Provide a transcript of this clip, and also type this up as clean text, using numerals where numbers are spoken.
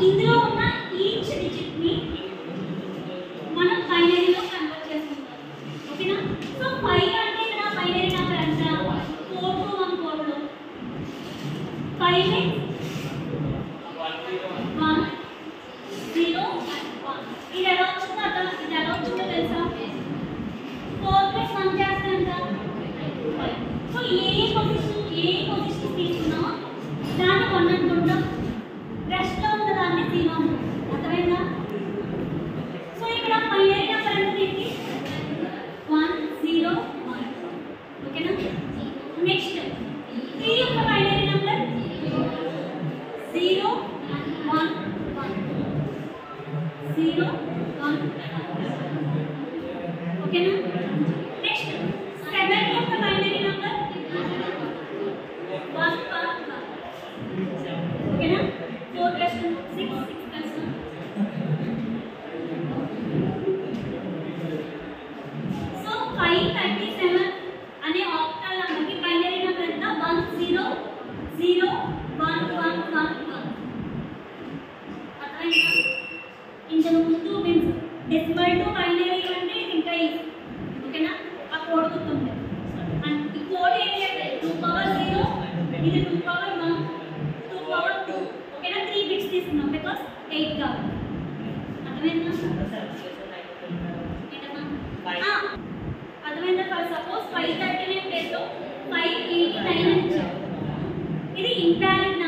ఇందులో ఉన్న each digit ని మనం బైనరీ లో కన్వర్ట్ చేసుకుంటాం. ఓకేనా? సో 5 అంటే ఇక్కడ బైనరీ నంబర్ ఎంత 4 to 1 కోడ్ లో 5 ని 1 0 1 ఇది ఎలా వచ్చిందో తెలుసా? 4 ప్లస్ 1 చేస్తే ఎంత 5. సో ఏ పొజిషన్ తీసుకున్నా దాన్ని 1 అనుకుంటాం, రెస్ట్ లో ఉన్న దాన్ని 0 అనుకుంటాం. అర్థమైందా? సో ఇక్కడ బైనరీ నంబర్ ఎంత దీనికి 1 0 1. ఓకేనా? నెక్స్ట్ 3 యొక్క బైనరీ నంబర్ 0 1 1 0 1. ఓకేనా? నెక్స్ట్ 7 యొక్క బైనరీ నంబర్ 1 1 1. ఓకేనా? 4 plus 2 6 6 plus 1. సో 537 అనే ఆక్టల్ నంబర్ కి బైనరీ నంబర్ ఎంత 1 0 0 1 1 1 1. అర్థమైందా? ఇందులో ముందు మీన్స్ డెసిమల్ టు బైనరీ అంటే ఇంకా ఈజీ. ఓకేనా? ఆ కోడ్ గుర్తుంది. అండ్ ఈ కోడ్ ఏంటి అంటే 2 పవర్ 0 ఇది 2 పవర్ 1 2 పవర్ 2. ఓకేనా? 3 బిట్స్ తీసుకున్నాం బికాస్ 8 కాబట్టి. అర్థమైందా? అర్థమైందా? ఫర్ సపోజ్ 539 ప్లేస్ లో 589 అని ఇచ్చారు. ఇది ఇన్వాలిడ్